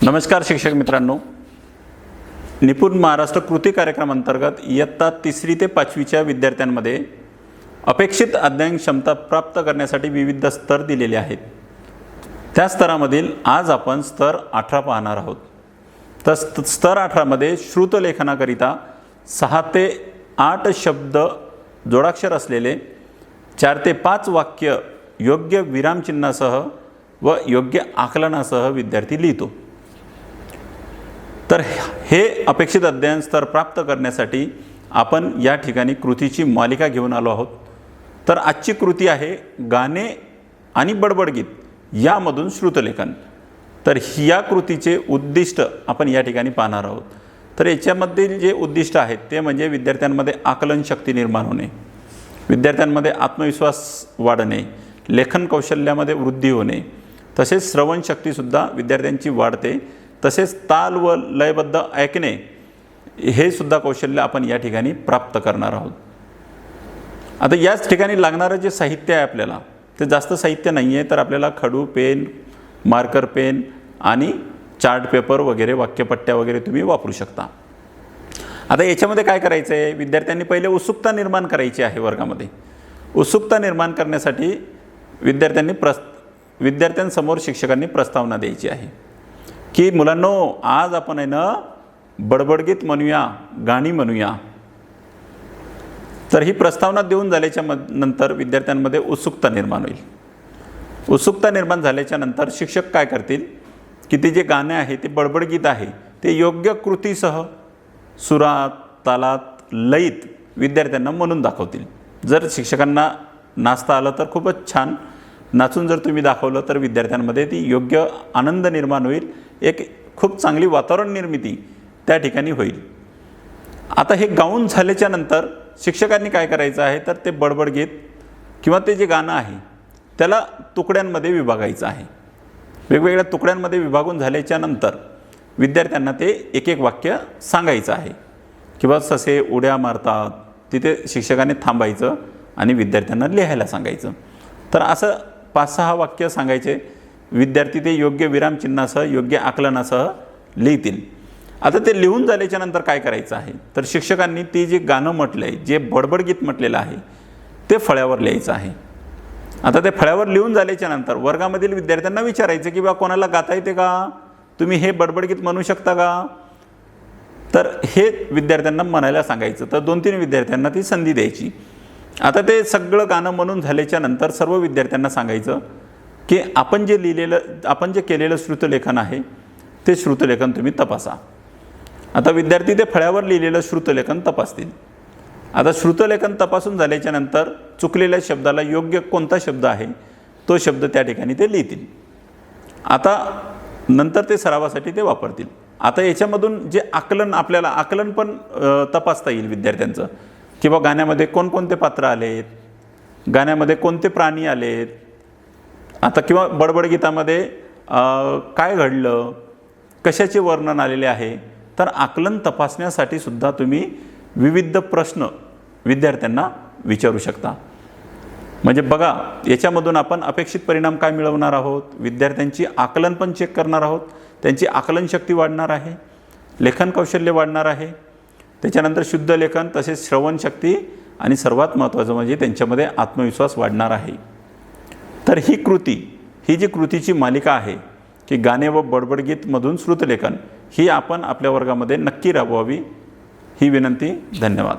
नमस्कार शिक्षक मित्रांनो, निपुण महाराष्ट्र कृती कार्यक्रमांतर्गत इयत्ता 3री ते 5वीच्या विद्यार्थ्यांमध्ये अपेक्षित अध्ययन क्षमता प्राप्त करण्यासाठी विविध स्तर दिलेले आहेत। त्या स्तरामधील आज आपण स्तर 18 पाहणार आहोत। तर स्तर 18 मध्ये श्रुतलेखनाकरिता 6 ते 8 शब्द जोडाक्षर असलेले 4 ते 5 वाक्य योग्य विरामचिन्हासह व योग्य आकलनासह विद्यार्थी लिहितो। तर हे अपेक्षित अध्ययन स्तर प्राप्त करण्यासाठी आपण या ठिकाणी कृतीची मालिका घेऊन आलो आहोत। तर आजची कृती आहे गाणे आणि बडबड गीत यामधून श्रुतलेखन। तर या कृतीचे उद्दिष्ट आपण या ठिकाणी पाहणार आहोत। तर याच्यामधील जे उद्दिष्ट आहेत ते म्हणजे विद्यार्थ्यांमध्ये आकलन शक्ती निर्माण होणे, विद्यार्थ्यांमध्ये आत्मविश्वास वाढणे, लेखन कौशल्यामध्ये वृद्धी होणे, तसेच श्रवण शक्तीसुद्धा विद्यार्थ्यांची वाढते, तसेच ताल व लयबद्ध ऐकणे हे सुद्धा कौशल्य आपण या ठिकाणी प्राप्त करणार आहोत। आता याच ठिकाणी लागणारं जे साहित्य आहे आपल्याला ते जास्त साहित्य नाही आहे। तर आपल्याला खडू, पेन, मार्कर पेन आणि चार्ट पेपर वगैरे वाक्यपट्ट्या वगैरे तुम्ही वापरू शकता। आता याच्यामध्ये काय करायचं आहे, विद्यार्थ्यांनी पहिले उत्सुकता निर्माण करायची आहे। वर्गामध्ये उत्सुकता निर्माण करण्यासाठी विद्यार्थ्यांसमोर शिक्षकांनी प्रस्तावना द्यायची आहे की मुलांनो, आज आपण आहे ना बडबडगीत म्हणूया, गाणी म्हणूया। तर ही प्रस्तावना देऊन झाल्याच्या नंतर विद्यार्थ्यांमध्ये उत्सुकता निर्माण होईल। उत्सुकता निर्माण झाल्याच्या नंतर शिक्षक काय करतील की ते जे गाणे आहे ते बडबडगीत आहे ते योग्य कृतीसह सुरात, तालात, लयीत विद्यार्थ्यांना म्हणून दाखवतील। जर शिक्षकांना नाचता आलं तर खूपच छान, नाचून जर तुम्ही दाखवलं तर विद्यार्थ्यांमध्ये ती योग्य आनंद निर्माण होईल, एक खूप चांगली वातावरण निर्मिती त्या ठिकाणी होईल। आता हे गाऊन झाल्याच्या नंतर शिक्षकांनी काय करायचं आहे तर ते बडबडगीत किंवा ते जे गाणं आहे त्याला तुकड्यांमध्ये विभागायचं आहे। वेगवेगळ्या तुकड्यांमध्ये विभागून झाल्याच्या नंतर विद्यार्थ्यांना ते एक एक वाक्य सांगायचं आहे किंवा ससे उड्या मारतात, तिथे शिक्षकांनी थांबायचं आणि विद्यार्थ्यांना लिहायला सांगायचं। तर असं 5-6 वाक्य सांगायचे, विद्यार्थी ते योग्य विरामचिन्हासह योग्य आकलनासह लिहितील। आता ते लिहून झाल्याच्या नंतर काय करायचं आहे तर शिक्षकांनी ते जे गाणं म्हटलं आहे, जे बडबडगीत म्हटलेलं आहे ते फळ्यावर लिहायचं आहे। आता ते फळ्यावर लिहून झाल्याच्या नंतर वर्गामधील विद्यार्थ्यांना विचारायचं की बा कोणाला गाता येते का, तुम्ही हे बडबडगीत म्हणू शकता का? तर हे विद्यार्थ्यांना म्हणायला सांगायचं। तर 2-3 विद्यार्थ्यांना ती संधी द्यायची। आता ते सगळं गाणं म्हणून झाल्याच्या नंतर सर्व विद्यार्थ्यांना सांगायचं की आपण जे केलेलं श्रुतलेखन आहे ते श्रुतलेखन तुम्ही तपासा। आता विद्यार्थी ते फळ्यावर लिहिलेलं श्रुतलेखन तपासतील। आता श्रुतलेखन तपासून झाल्याच्या नंतर चुकलेल्या शब्दाला योग्य कोणता शब्द आहे तो शब्द त्या ठिकाणी ते लिहितील। आता नंतर ते सरावासाठी ते वापरतील। आता याच्यामधून जे आपल्याला आकलन पण तपासता येईल विद्यार्थ्यांचं की बा गाण्यामध्ये कोणकोणते पात्र आलेत, गाण्यामध्ये कोणते प्राणी आलेत, आता किंवा बडबडगीतामध्ये काय घडलं, कशाचे वर्णन आलेले आहे। तर आकलन तपासण्यासाठी सुद्धा तुम्ही विविध प्रश्न विद्यार्थ्यांना विचारू शकता। म्हणजे बघा, याच्यामधून आपण अपेक्षित परिणाम काय मिळवणार आहोत, विद्यार्थ्यांची आकलन पण चेक करणार आहोत, त्यांची आकलन शक्ती वाढणार आहे, लेखन कौशल्य वाढणार आहे, त्याच्यानंतर शुद्ध लेखन, तसेच श्रवण शक्ती आणि सर्वात महत्त्वाचं म्हणजे त्यांच्यामध्ये आत्मविश्वास वाढणार आहे। तर ही जी कृतीची मालिका आहे की गाणे व बडबडगीतमधून श्रुतलेखन, ही आपण आपल्या वर्गामध्ये नक्की राबवावी ही विनंती। धन्यवाद।